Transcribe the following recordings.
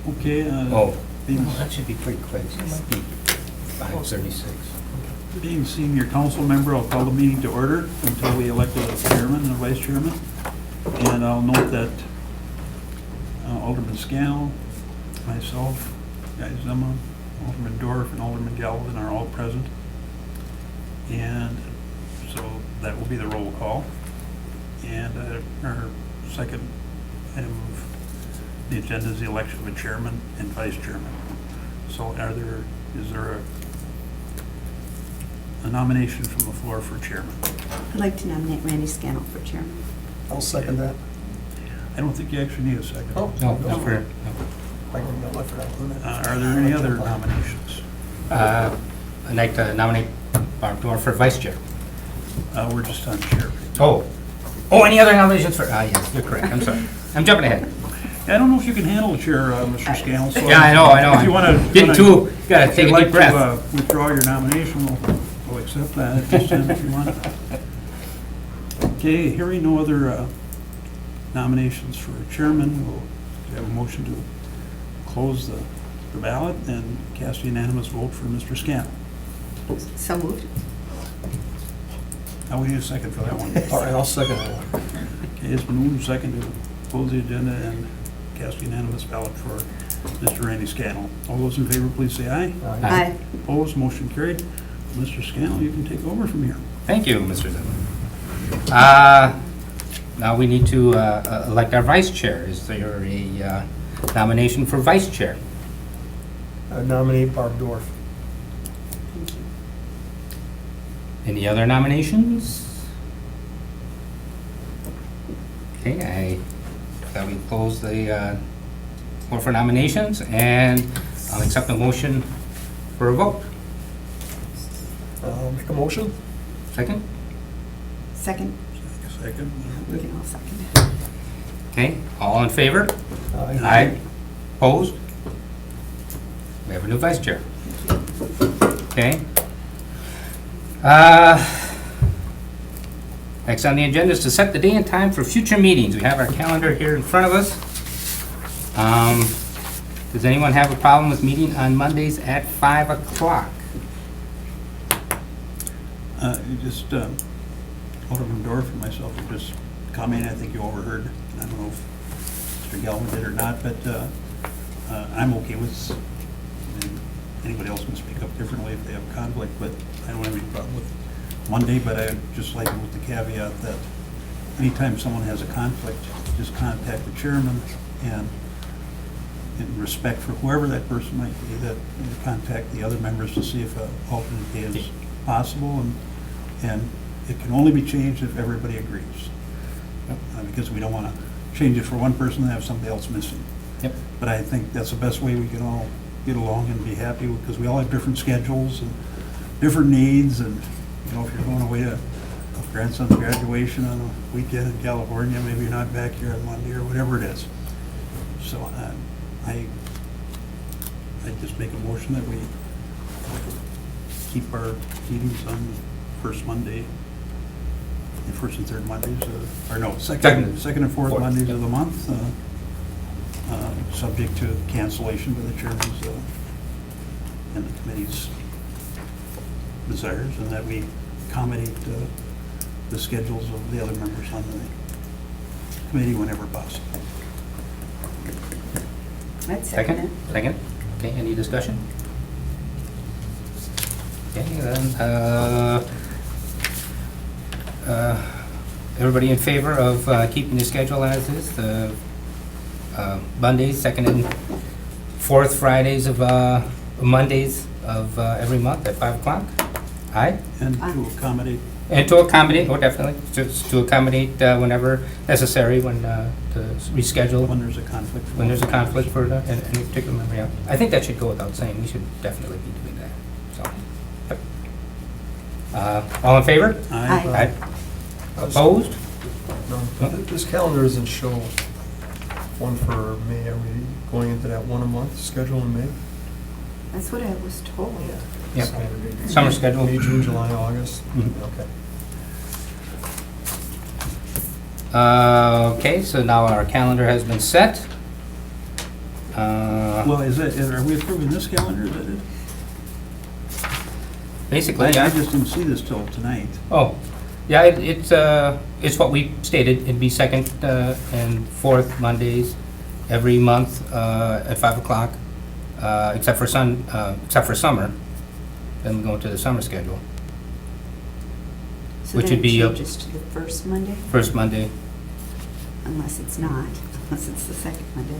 Okay, Oh, being, well, that should be pretty quick. It might be 5:36. being senior council member, I'll call the meeting to order until we elect a chairman and a vice chairman. And I'll note that Alderman Scannell, myself, Guy Zema, Alderman Dorf, and Alderman Galvin are all present. And so that will be the roll call. And our second item of the agenda is the election of a chairman and vice chairman. So is there a nomination from the floor for chairman? I'd like to nominate Randy Scannell for chairman. I'll second that. I don't think you actually need a second. Oh. No, no, for, I can go for that one. Are there any other nominations? I'd like to nominate Barb Dorf for vice chair. We're just on chair. Oh, any other nominations for, yes, you're correct, I'm sorry. I'm jumping ahead. I don't know if you can handle the chair, Mr. Scannell. so Yeah, I know. If you want to. Getting too, gotta take a deep breath. Withdraw your nomination, we'll accept that at this time if you want. Okay, hearing no other nominations for chairman, we'll have a motion to close the ballot and cast a unanimous vote for Mr. Scannell. So moved. Now we need a second for that one. All right, I'll second that one. Okay, it's been moved and seconded to close the agenda and cast a unanimous ballot for Mr. Randy Scannell. All those in favor, please say aye. Aye. Opposed, motion carried. Mr. Scannell, you can take over from here. Thank you, Mr. Zimmerman. Now we need to elect our vice chair. Is there a nomination for vice chair? I nominate Barb Dorf. Thank you. Any other nominations? Okay, I thought we closed the floor for nominations, and I'll accept a motion for a vote. I'll make a motion. Second? Second. Second. We can all second. Okay, all in favor? Aye. Opposed? We have a new vice chair. Okay. Next on the agenda is to set the day and time for future meetings. We have our calendar here in front of us. Does anyone have a problem with meeting on Mondays at 5 o'clock? Alderman Dorf and myself were just commenting, I think you overheard, I don't know if Mr. Galvin did or not, but I'm okay with, anybody else can speak up differently if they have a conflict, but I don't have any problem with Monday, but I'd just like it with the caveat that anytime someone has a conflict, just contact the chairman and in respect for whoever that person might be, that you contact the other members to see if an alternate day is possible, and it can only be changed if everybody agrees. Because we don't want to change it for one person and have somebody else missing. Yep. But I think that's the best way we can all get along and be happy, because we all have different schedules and different needs, and if you're going away to grandson's graduation on a weekend in California, maybe you're not back here on Monday or whatever it is. So I just make a motion that we keep our meetings on the first Monday, the first and third Mondays, second and fourth Mondays of the month, subject to cancellation by the chairman's and the committee's desires, and that we accommodate the schedules of the other members on the committee whenever possible. I'd second it. Second? Okay, any discussion? Okay, then, everybody in favor of keeping the schedule as is, the Mondays, second and fourth Fridays of, Mondays of every month at 5 o'clock? Aye? And to accommodate, And to accommodate, definitely, just to accommodate whenever necessary, when to reschedule. when there's a conflict. When there's a conflict for any particular member, yeah. I think that should go without saying, we should definitely be doing that, so. All in favor? Aye. Opposed? No, this calendar doesn't show one for May. Are we going into that one a month schedule in May? That's what I was told. Yep. Summer schedule. May, June, July, August? Mhm. Okay. Okay, so now our calendar has been set. Well, are we approving this calendar? Is that it? Basically, I yeah. just didn't see this till tonight. Oh, yeah, it's what we stated. It'd be second and fourth Mondays every month at 5 o'clock, except for summer. Then we go into the summer schedule. So Which then would be, it changes to the first Monday, First Monday. unless it's not, unless it's the second Monday.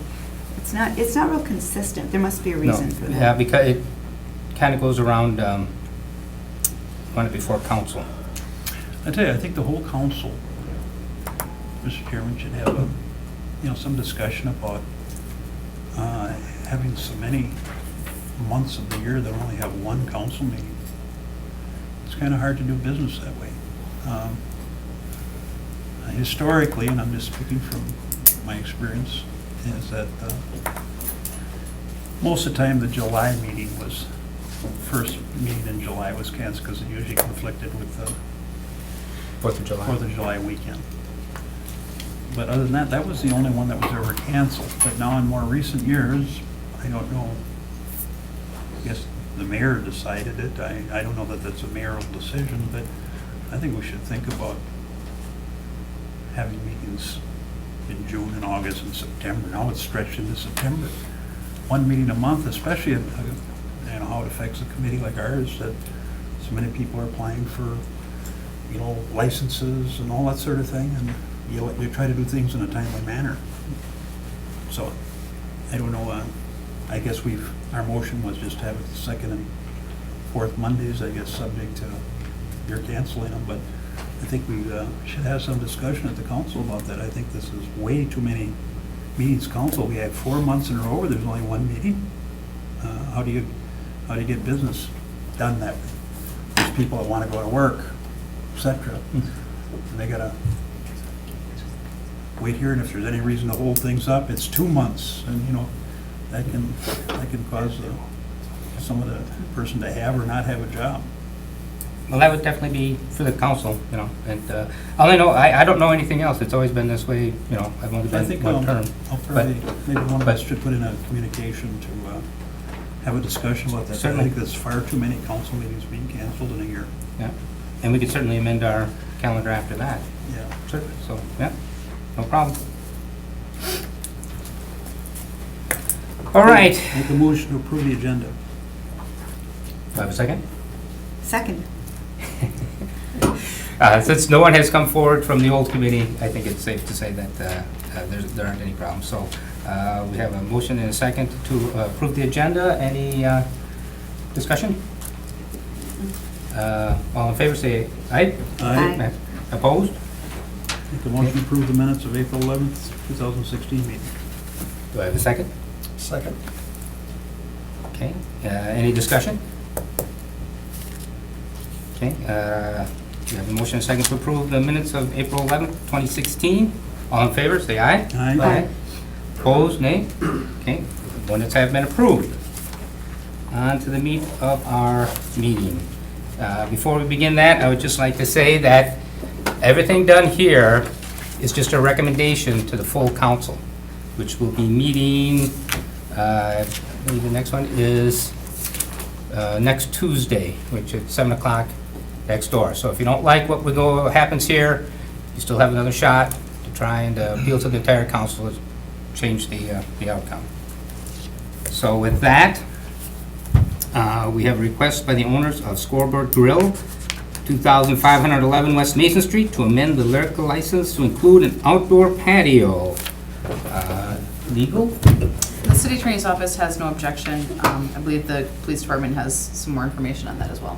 It's not real consistent. There must be a reason No, for that. Yeah, because it kind of goes around, run it before council. I tell you, I think the whole council, Mr. Chairman, should have some discussion about having so many months of the year that only have one council meeting. It's kind of hard to do business that way. Historically, and I'm just speaking from my experience, is that most of the time the July meeting was, first meeting in July was canceled because it usually conflicted with the 4th of July. 4th of July weekend. But other than that, that was the only one that was ever canceled. But now in more recent years, I don't know, I guess the mayor decided it. I don't know that that's a mayoral decision, but I think we should think about having meetings in June and August and September. Now it's stretched into September. One meeting a month, especially how it affects a committee like ours, that so many people are applying for licenses and all that sort of thing, and you try to do things in a timely manner. So, I don't know, I guess our motion was just to have it the second and fourth Mondays, I guess, subject to your canceling them, but I think we should have some discussion at the council about that. I think this is way too many meetings. Council, we have 4 months in a row where there's only one meeting. How do you get business done that way? There's people that want to go to work, etc. And they gotta wait here, and if there's any reason to hold things up, it's 2 months, and that can cause some of the person to have or not have a job. Well, that would definitely be for the council, and I don't know anything else. It's always been this way, I've only I been think one term. I'll probably, maybe one of but- us should put in a communication to have a discussion about that. I Certainly. think there's far too many council meetings being canceled in a year. Yeah, and we could certainly amend our calendar after that. Yeah. Certainly. So, yeah, no problem. All right. Make a motion to approve the agenda. Do I have a second? Second. Since no one has come forward from the old committee, I think it's safe to say that there aren't any problems. So we have a motion and a second to approve the agenda. Any discussion? All in favor, say aye. Aye. Opposed? Make a motion to approve the minutes of April 11th, 2016 meeting. Do I have a second? Second. Okay, any discussion? Okay, we have a motion and a second to approve the minutes of April 11th, 2016. All in favor, say aye. Aye. Opposed, nay? Okay, minutes have been approved. On to the meat of our meeting. Before we begin that, I would just like to say that everything done here is just a recommendation to the full council, which will be meeting, I believe the next one is next Tuesday, which is 7 o'clock next door. So if you don't like what happens here, you still have another shot to try and appeal to the entire council to change the outcome. So with that, we have a request by the owners of Scoreboard Grill, 2511 West Mason Street, to amend the liquor license to include an outdoor patio. Legal? The city attorney's office has no objection. I believe the police department has some more information on that as well.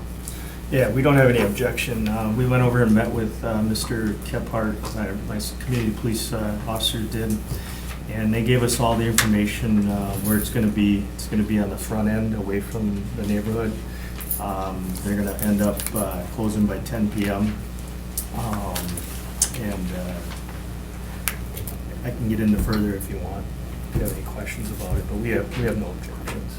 Yeah, we don't have any objection. We went over and met with Mr. Kephart, my community police officer did, and they gave us all the information where it's going to be. It's going to be on the front end, away from the neighborhood. They're going to end up closing by 10 p.m. And I can get into further if you want, if you have any questions about it, but we have no objections.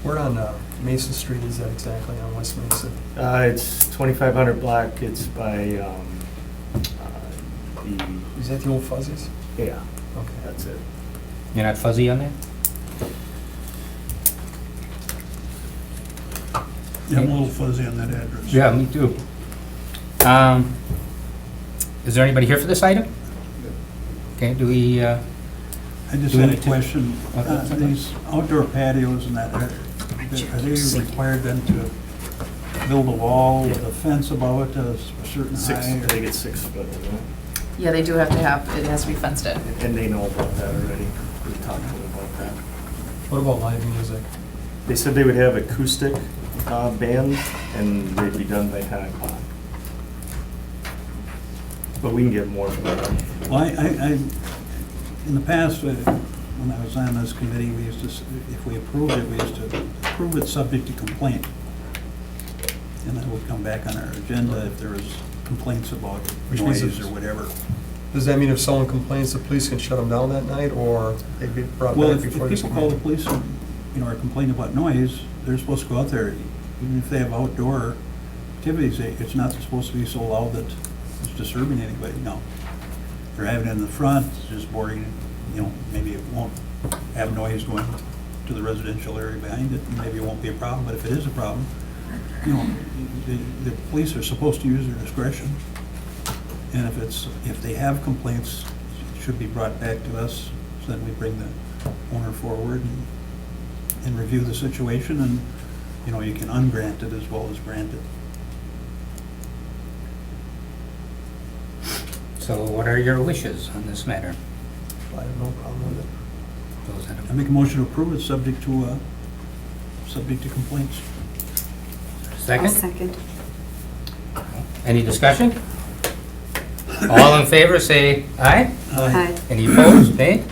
We're on Mason Street, is that exactly on West Mason? It's 2500 block. It's by Is that the old Fuzzies? yeah, Okay. that's it. You're not fuzzy on that? Yeah, I'm a little fuzzy on that address. Yeah, me too. Is there anybody here for this item? Okay, do we, I just Do we had a need to- question. Okay. These outdoor patios and that, are they required then to build a wall with a fence above it a certain Six, height? I think it's 6 foot, isn't it? Yeah, they do have to have, it has to be fenced in. And they know about that already. We talked to them about that. What about live music? They said they would have acoustic band, and they'd be done by 10 o'clock. But we can get more from them. Well, in the past, when I was on this committee, we used to, if we approved it, we used to approve it subject to complaint. And that would come back on our agenda if there was complaints about Which means noise it's- or whatever. Does that mean if someone complains, the police can shut them down that night, or they be brought Well, back if before this? people call the police and, are complaining about noise, they're supposed to go out there. Even if they have outdoor activities, it's not supposed to be so loud that it's disturbing anybody, no. If they're having it in the front, it's just boring, maybe it won't have noise going to the residential area behind it, and maybe it won't be a problem, but if it is a problem, the police are supposed to use their discretion. And if they have complaints, it should be brought back to us, so then we bring the owner forward and review the situation, and, you can ungrant it as well as grant it. so what are your wishes on this matter? I have no problem with it. Those that I have- make a motion to approve it, subject to complaints. I'll Second? second. Any discussion? All in favor, say aye. Aye. Any opposed, nay?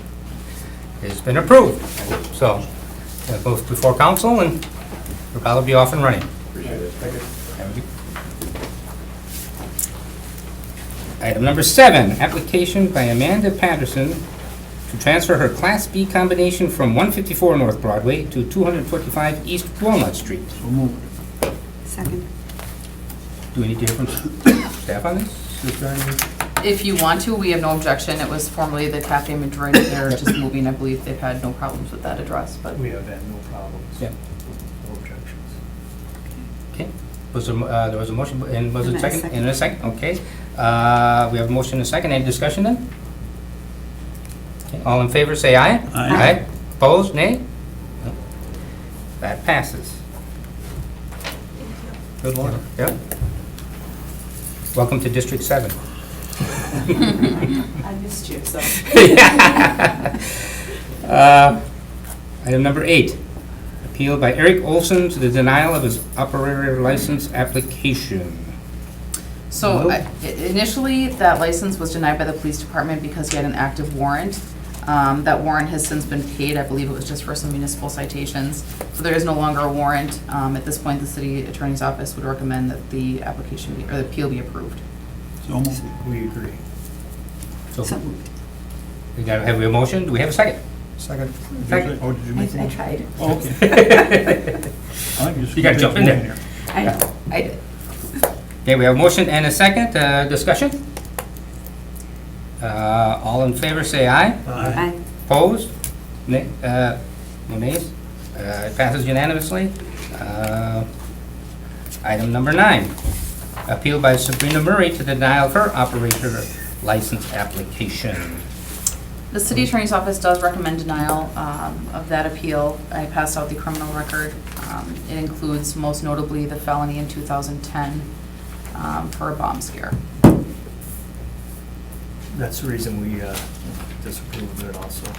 It's been approved. So, both before council, and we'll probably be off and running. Item number 7, application by Amanda Patterson to transfer her Class B combination from 154 North Broadway to 225 East Walnut Street. So moved. Second. Do we need to hear from staff on this? If you want to, we have no objection. It was formerly the Cafe Madrid. They're just moving. I believe they've had no problems with that address, but We have had no problems. Yeah. No objections. Okay. There was a motion, and was it And a second? second. And a second, okay. We have a motion and a second. Any discussion then? Okay, all in favor, say aye. Aye. Opposed, nay? No. That passes. Good luck. Yep. Welcome to District 7. I missed you, so. Item number 8, appeal by Eric Olson to the denial of his operator license application. So initially, that license was denied by the police department because he had an active warrant. That warrant has since been paid. I believe it was just for some municipal citations. So there is no longer a warrant. At this point, the city attorney's office would recommend that the application or the appeal be approved. So moved. We agree. So, So, have we a motion? Do we have a second? Second. Second. Oh, did you make the I motion? tried. Oh, okay. You gotta jump in there. I did. Okay, we have a motion and a second. Discussion? All in favor, say aye. Aye. Opposed? Nay? No nays? It passes unanimously. Item number 9, appeal by Sabrina Murray to denial of her operator license application. The city attorney's office does recommend denial of that appeal. I passed out the criminal record. It includes most notably the felony in 2010 for a bomb scare. That's the reason we disapproved of it also.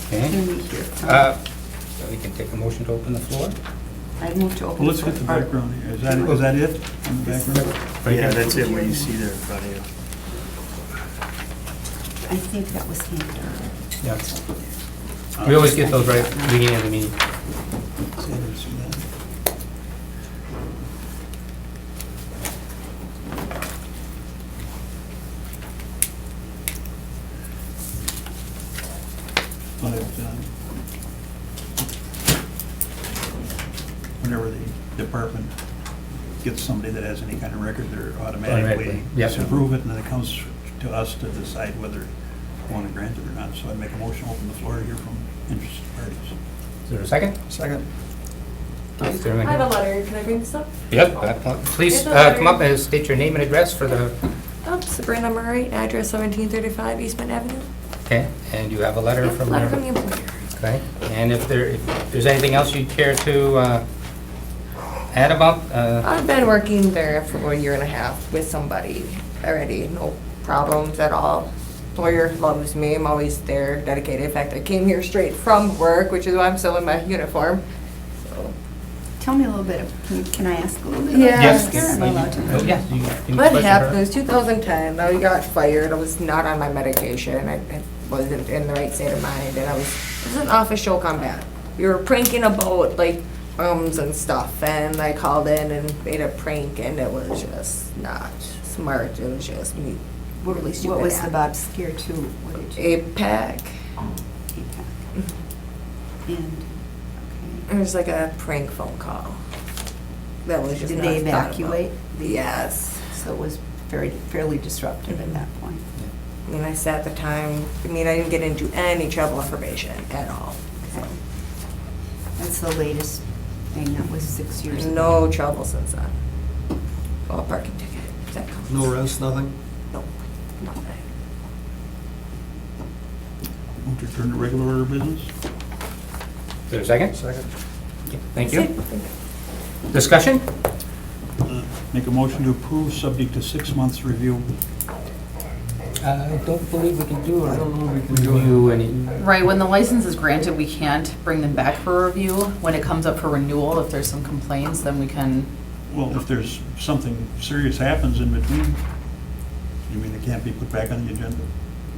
Okay, Can we hear from? so we can take a motion to open the floor. I move to open. Well, let's get the background here. Is that it on the background? Yeah, that's it, what you see there in front of you. I think that was handed. Yeah. We always get those right at the beginning of the meeting. See, I didn't see that. But whenever the department gets somebody that has any kind of record, they're automatically Automatically, yep. disapprove it, and then it comes to us to decide whether we want to grant it or not. So I make a motion, open the floor to hear from interested parties. Is there a second? Second. Is there I have a any- letter, can I bring this up? Yep, please Here's a letter. come up and state your name and address for the, Oh, Sabrina Murray, address 1735 Eastman Avenue. okay, and you have a letter Yep, from letter from there. the employer. Okay, and if there's anything else you'd care to add about? I've been working there for 1.5 years with somebody already, no problems at all. Employer loves me, I'm always there, dedicated. In fact, I came here straight from work, which is why I'm still in my uniform. So, Tell me a little bit, can I ask a little bit? Yeah. Yes. Am I allowed to? Oh, yeah, you can what question happened her. was 2010, I got fired, I was not on my medication, I wasn't in the right state of mind, and it was an official combat. We were pranking about like and stuff, and I called in and made a prank, and it was just not smart, it was just me. What Really stupid what was the act. Bob Scare too? What did you? APAC. And, It was like a prank phone call. That was okay. just Did not they thought about. evacuate? Yes. So it was fairly disruptive at that point. I mean, I sat the time, I mean, I didn't get into any trouble or probation at all. Okay. That's the latest thing, that was 6 years ago. No trouble since then. Well, parking ticket, that counts. No rest, nothing? Nope, nothing. Move to return to regular order of business. Is there a second? Second. Thank That's you. it. Discussion? Make a motion to approve, subject to 6 months review. I don't believe we can do I a don't know if we can do it. review any. Right, when the license is granted, we can't bring them back for review. When it comes up for renewal, if there's some complaints, then we can, Well, if there's something serious happens in between, you mean it can't be put back on the agenda?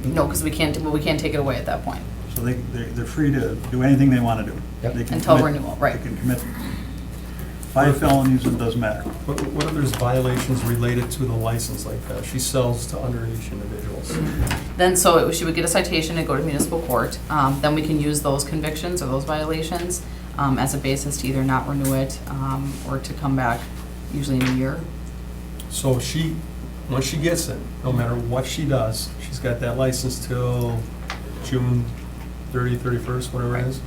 no, because we can't take it away at that point. So they're free to do anything they want to do. Yep. They can Until commit- renewal, right. They can commit 5 felonies, it doesn't matter. What if there's violations related to the license like that? She sells to underage individuals. Then, so she would get a citation and go to municipal court. Then we can use those convictions or those violations as a basis to either not renew it or to come back, usually in a year. So she, once she gets it, no matter what she does, she's got that license till June 30, 31st, whatever it is.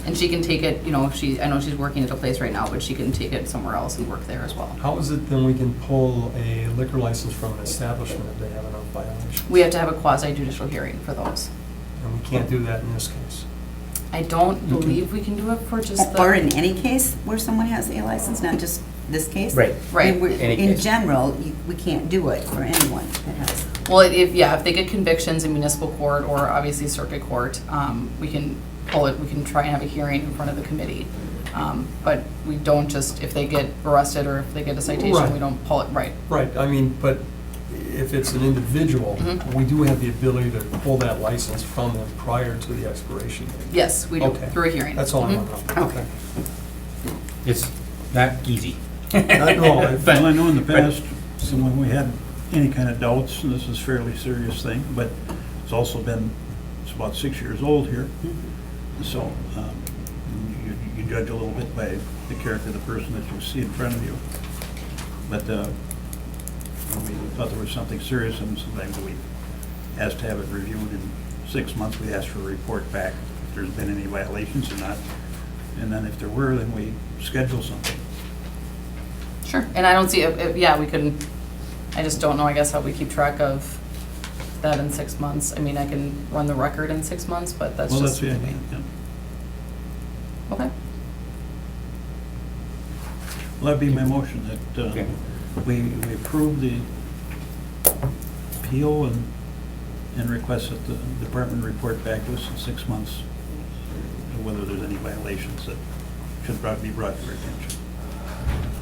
And she can take it, you know, I know she's working at a place right now, but she can take it somewhere else and work there as well. How is it then we can pull a liquor license from an establishment if they have enough violations? We have to have a quasi judicial hearing for those. And we can't do that in this case. I don't believe we can do it for just the. Or in any case where someone has a license, not just this case? Right. Right. I mean, Any In case. general, we can't do it for anyone that has. Well, if they get convictions in municipal court or obviously circuit court, we can pull it, we can try and have a hearing in front of the committee. But we don't just, if they get arrested or if they get a citation, we Right. don't pull it, right. Right, I mean, but if it's an individual, Mhm. we do have the ability to pull that license from them prior to the expiration date. Yes, we do, Okay. through a hearing. That's all I Mhm. want to know. Okay. It's not easy. No, I- Well, I know in the past, so when we had any kind of doubts, and this is a fairly serious thing, but it's also been, it's about 6 years old here. So you judge a little bit by the character of the person that you see in front of you. But when we thought there was something serious, and sometimes we asked to have it reviewed in 6 months, we asked for a report back if there's been any violations or not. And then if there were, then we schedule something. Sure, and I don't see, yeah, we can, I just don't know, I guess, how we keep track of that in 6 months. I mean, I can run the record in 6 months, but that's Well, just. that's the idea, yeah. Okay. Well, that'd be my motion, that Okay. we approve the appeal and request that the department report back to us in 6 months, whether there's any violations that should be brought to our attention.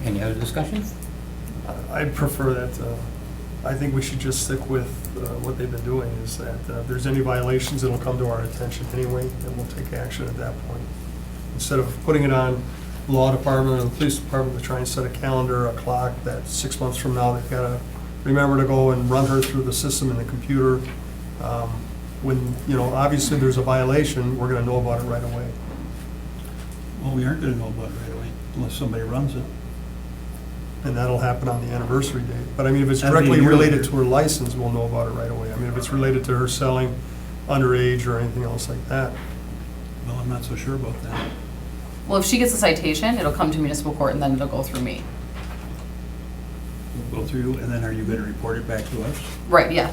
Any other discussion? I'd prefer that, I think we should just stick with what they've been doing, is that if there's any violations, it'll come to our attention anyway, and we'll take action at that point. Instead of putting it on the law department or the police department to try and set a calendar, a clock, that 6 months from now, they've got to remember to go and run her through the system in the computer. When, obviously there's a violation, we're going to know about it right away. Well, we aren't gonna know about it right away unless somebody runs it. And that'll happen on the anniversary date. But I mean, if it's That'd be a directly year related later. to her license, we'll know about it right away. I mean, if it's related to her selling underage or anything else like that. Well, I'm not so sure about that. Well, if she gets a citation, it'll come to municipal court and then it'll go through me. Go through, and then are you gonna report it back to us? Right, yeah.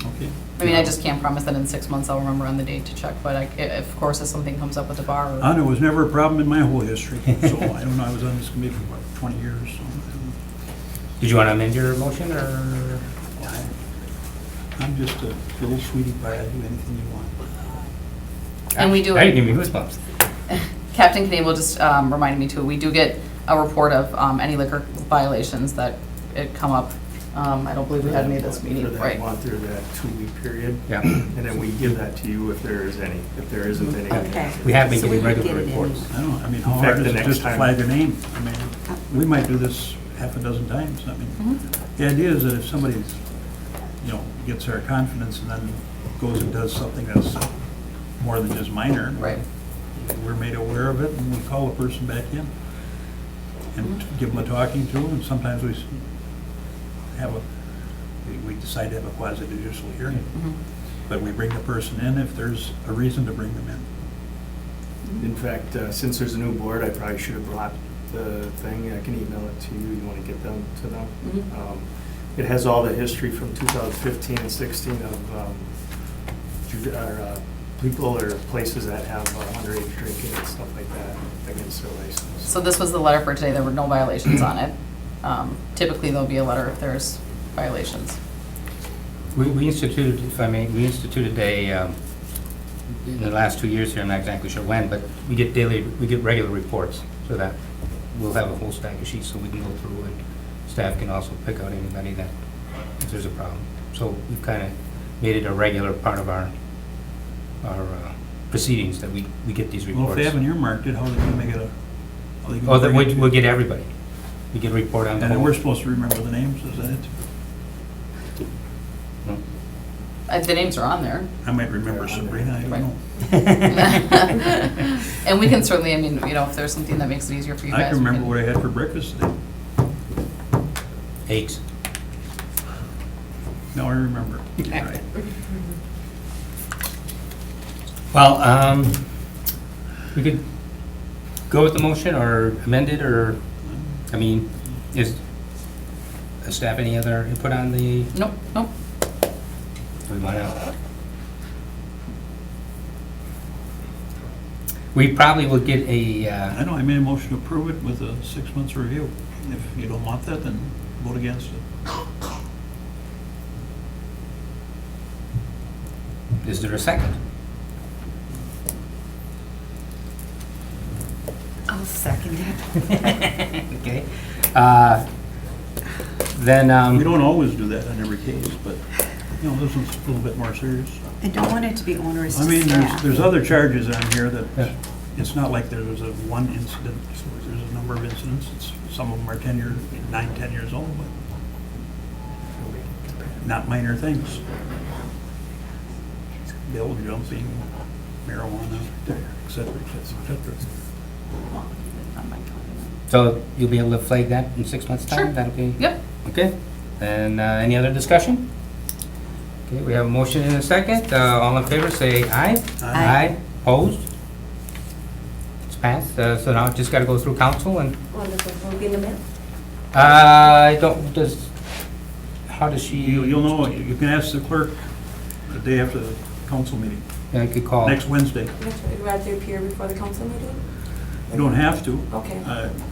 Okay. I mean, I just can't promise that in 6 months I'll remember on the date to check, but if, of course, if something comes up with the bar or. It was never a problem in my whole history, so I don't know, I was on this committee for what, 20 years, so. Did you want to amend your motion, or? I'm just a little sweetie pie, I do anything you want. And we do Hey, it. give me goosebumps. Captain Knable just reminded me too, we do get a report of any liquor violations that it come up. I don't believe we had any of this meeting, For that right? month or that 2-week period. Yeah. And then we give that to you if there is any. If there isn't any. Okay. We have been So we getting can regular get it in. reports. I don't know, I mean, how In hard fact, is the it next just to time- flag a name? I mean, we might do this half a dozen times, I mean, the idea is that if somebody's, gets our confidence and then goes and does something that's more than just minor. Right. We're made aware of it, and we call the person back in and give them a talking to, and sometimes we decide to have a quasi-judicial hearing. Mhm. But we bring the person in if there's a reason to bring them in. In fact, since there's a new board, I probably should have brought the thing. I can email it to you. You want to get them to them? Mhm. It has all the history from 2015 and 16 of people or places that have underage drinking and stuff like that against their license. So this was the letter for today, there were no violations on it. Typically, there'll be a letter if there's violations. We instituted, if I may, we instituted in the last 2 years here, I'm not exactly sure when, but we get regular reports, so that we'll have a whole stack of sheets so we can go through, and staff can also pick out anybody that, if there's a problem. So we've kind of made it a regular part of our proceedings that we get these reports. Well, if they haven't earmarked it, how are they gonna make it Oh, then we'll get everybody. We get a report on the And then whole. we're supposed to remember the names, is that it? No. The names are on there. I might remember Sabrina, I don't Right. know. And we can certainly, I mean, if there's something that makes it easier for you guys. I can we remember what I had for breakfast today. Eggs. Now I remember. Right. Well, we could go with the motion or amend it, or, I mean, does staff any other input on the, Nope, nope. we probably will get I know, I made a motion to approve it with a 6 months review. If you don't want that, then vote against it. is there a second? I'll second it. Okay. Then, We don't always do that on every case, but, this one's a little bit more serious. I don't want it to be onerous I to mean, staff. there's other charges on here Yeah. that, it's not like there was a one incident, there's a number of incidents. Some of them are 10 years old, but not minor things. Bill jumping, marijuana, et cetera, et cetera, et cetera. so you'll be able to flag that in 6 months' time? Sure. That'll be? Yep. Okay. And any other discussion? Okay, we have a motion and a second. All in favor, say aye. Aye. Opposed? It's passed. So now it just got to go through council and, Wonderful, will be in the mail. how does she? You'll know, you can ask the clerk the day after the council meeting, I could call. next Wednesday. Would rather appear before the council meeting? You don't have to, Okay,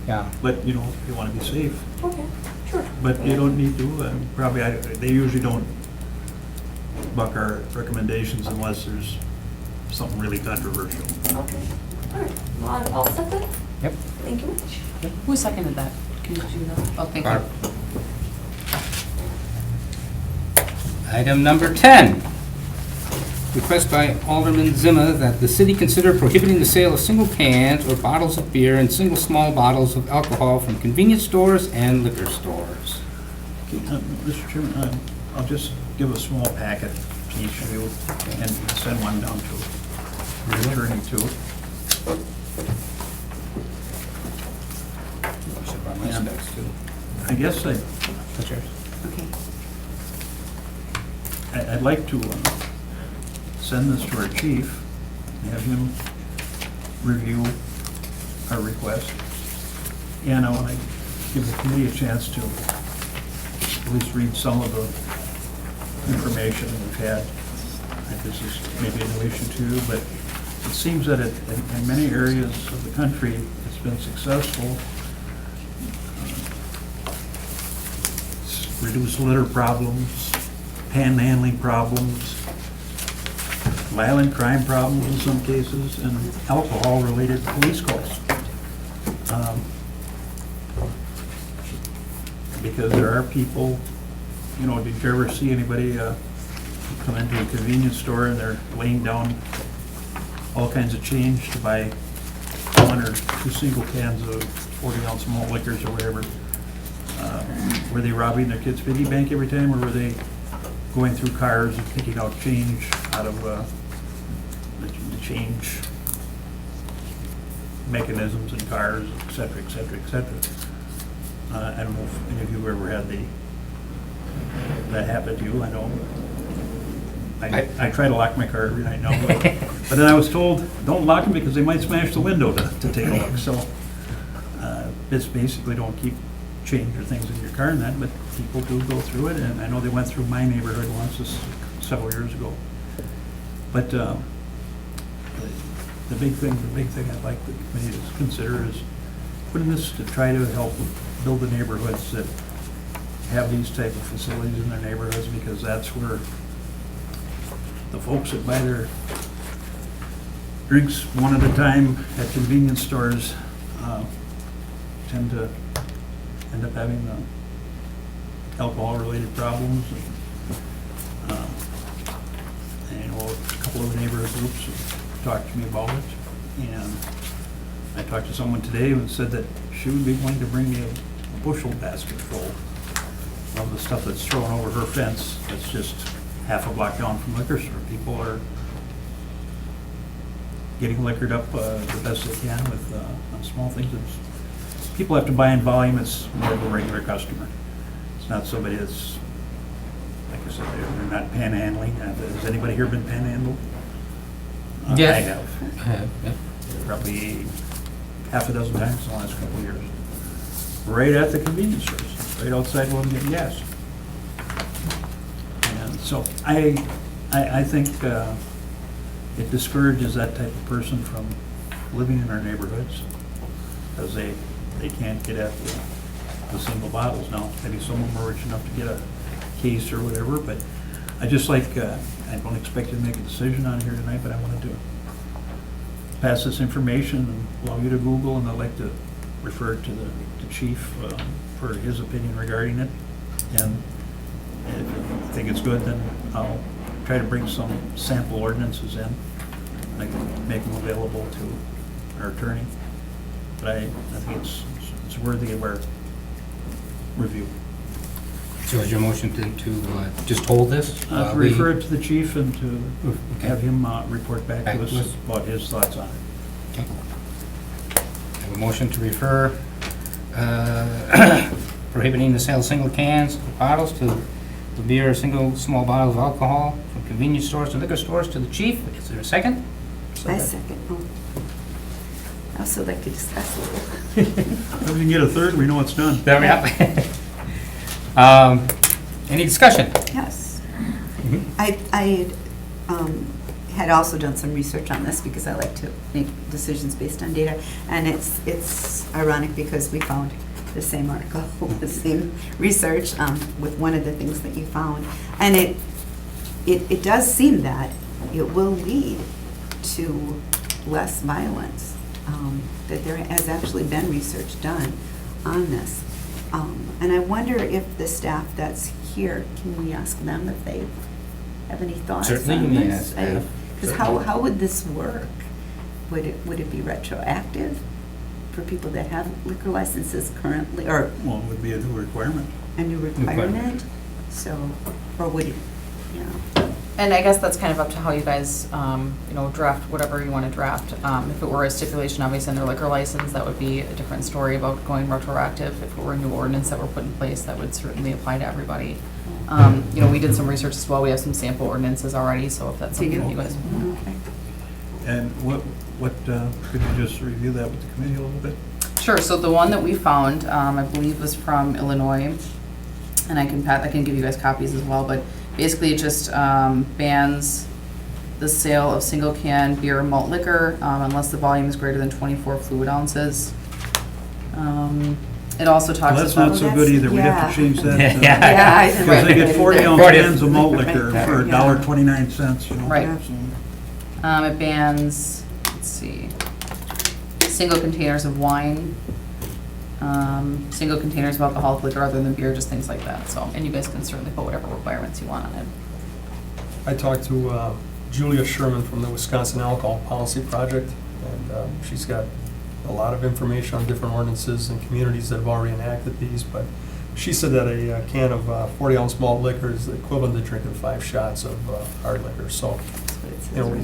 Yeah. but, if you want to be safe. okay, sure. But you don't need to, probably, they usually don't buck our recommendations unless there's something really controversial. Okay, all right, well, I'll set that. Yep. Thank you much. Who seconded that? Can you do that? Oh, thank Barb. you. Item number 10. Request by Alderman Zima that the city consider prohibiting the sale of single cans or bottles of beer and single small bottles of alcohol from convenience stores and liquor stores. Okay, Mr. Chairman, I'll just give a small packet to each of you and send one down to your attorney too. Should brought my specs too. I guess That's yours. Okay. I'd like to send this to our chief, and have him review our request. And I want to give the committee a chance to at least read some of the information we've had. I think this is maybe a new issue too, but it seems that in many areas of the country, it's been successful. It's reduced litter problems, panhandling problems, violent crime problems in some cases, and alcohol-related police calls. Because there are people, you know, did you ever see anybody come into a convenience store and they're laying down all kinds of change to buy 1 or 2 single cans of 40-ounce malt liquors or whatever? Were they robbing their kid's piggy bank every time, or were they going through cars and picking out change out of the change mechanisms in cars, et cetera, et cetera, et cetera? I don't know if any of you ever had that happen to you. I know. I try to lock my car every night now, but then I was told, don't lock them because they might smash the window to take a look. So it's basically don't keep change or things in your car and that, but people do go through it, and I know they went through my neighborhood once several years ago. But the big thing I'd like the committee to consider is putting this to try to help build the neighborhoods that have these type of facilities in their neighborhoods, because that's where the folks that buy their drinks one at a time at convenience stores tend to end up having alcohol-related problems. And, you know, a couple of the neighborhood groups have talked to me about it, and I talked to someone today who said that she would be willing to bring me a bushel basket full of the stuff that's thrown over her fence that's just half a block down from liquor store. People are getting liquored up the best they can with on small things. People have to buy in volume. It's more of a regular customer. It's not somebody that's, like I said, they're not panhandling. Has anybody here been panhandled? Yes. I have. Yeah. Probably half a dozen times in the last couple of years. Right at the convenience stores, right outside where I'm getting gas. And so I think it discourages that type of person from living in our neighborhoods, because they can't get at the single bottles. Now, maybe some of them are rich enough to get a case or whatever, but I just like, I don't expect you to make a decision on here tonight, but I want to pass this information and allow you to Google, and I'd like to refer it to the chief for his opinion regarding it. And if you think it's good, then I'll try to bring some sample ordinances in. I can make them available to our attorney. But I think it's worthy of our review. So is your motion to just hold this? To refer it to the chief and to have him report back Back to to us us. about his thoughts on it. Okay. I have a motion to refer prohibiting the sale of single cans, bottles to the beer, single small bottles of alcohol from convenience stores to liquor stores to the chief. Is there a second? I second. Oh. I also like to discuss a little. If we can get a third, we know it's done. There we are. Any discussion? Yes. Mhm. I had also done some research on this because I like to make decisions based on data. And it's ironic because we found the same article, the same research with one of the things that you found. And it does seem that it will lead to less violence, that there has actually been research done on this. And I wonder if the staff that's here, can we ask them if they have any thoughts on this? Certainly, you may ask staff. Because how would this work? Would it be retroactive for people that have liquor licenses currently, or Well, it would be a new requirement. a new requirement? So, or would it, you know? And I guess that's kind of up to how you guys, draft whatever you want to draft. If it were a stipulation, obviously, in their liquor license, that would be a different story about going retroactive. If it were a new ordinance that were put in place, that would certainly apply to everybody. We did some research as well. We have some sample ordinances already, so if that's something that you guys. Okay. And what, could you just review that with the committee a little bit? Sure, so the one that we found, I believe was from Illinois, and I can give you guys copies as well, but basically it just bans the sale of single can beer or malt liquor unless the volume is greater than 24 fluid ounces. It also Well, talks that's about. not so good either, we have Yeah. to change that. Yeah. Yeah, I think Because they get 40 ounce 40. cans of malt liquor Right, for yeah. $1.29, you know? Right. It bans, let's see, single containers of wine, single containers of alcoholic liquor other than beer, just things like that, so, and you guys can certainly put whatever requirements you want on it. I talked to Julia Sherman from the Wisconsin Alcohol Policy Project, and she's got a lot of information on different ordinances and communities that have already enacted these, but she said that a can of 40-ounce malt liquor is equivalent to drinking 5 shots of hard liquor, so, you know,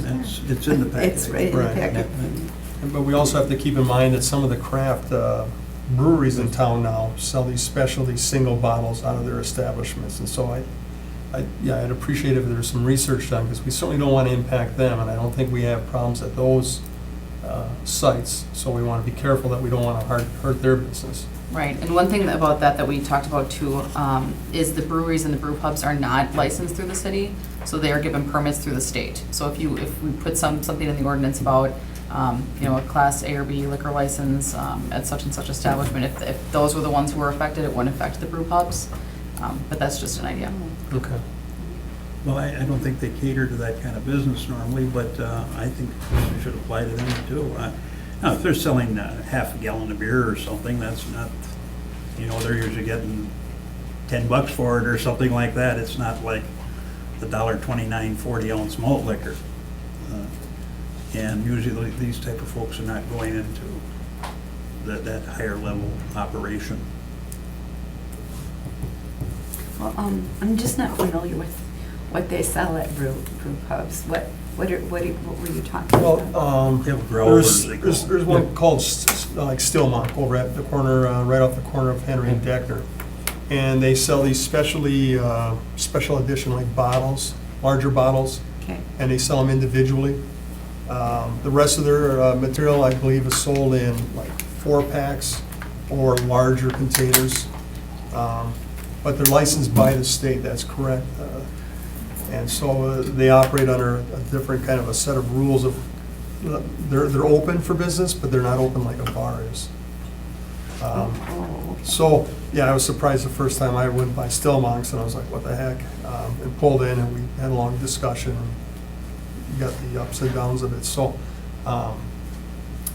It's in the package. It's right in the Right. packet. but we also have to keep in mind that some of the craft breweries in town now sell these specialty single bottles out of their establishments, and so I'd appreciate if there was some research done, because we certainly don't want to impact them, and I don't think we have problems at those sites, so we want to be careful that we don't want to hurt their business. Right, and one thing about that we talked about too, is the breweries and the brew pubs are not licensed through the city, so they are given permits through the state. So if we put something in the ordinance about, a Class A or B liquor license at such and such establishment, if those were the ones who were affected, it wouldn't affect the brew pubs, but that's just an idea. Okay. Well, I don't think they cater to that kind of business normally, but I think it should apply to them too. Now, if they're selling half a gallon of beer or something, that's not, they're usually getting $10 for it or something like that. It's not like the $1.29 40-ounce malt liquor. And usually these type of folks are not going into that higher level operation. Well, I'm just not familiar with what they sell at brew pubs. What were you talking about? Well, They have growlers, there's they call it. there's one called like Stillmonk over at the corner, right off the corner of Henry and Decker. And they sell these special edition like bottles, larger bottles, Okay. and they sell them individually. The rest of their material, I believe, is sold in like 4-packs or larger containers. But they're licensed by the state, that's correct. And so they operate under a different kind of a set of rules of, they're open for business, but they're not open like a bar is. Oh, So, yeah, I was surprised the first time I went by Stillmonks, and I was like, what the heck? And pulled in, and we had a long discussion, and got the ups and downs of it. So,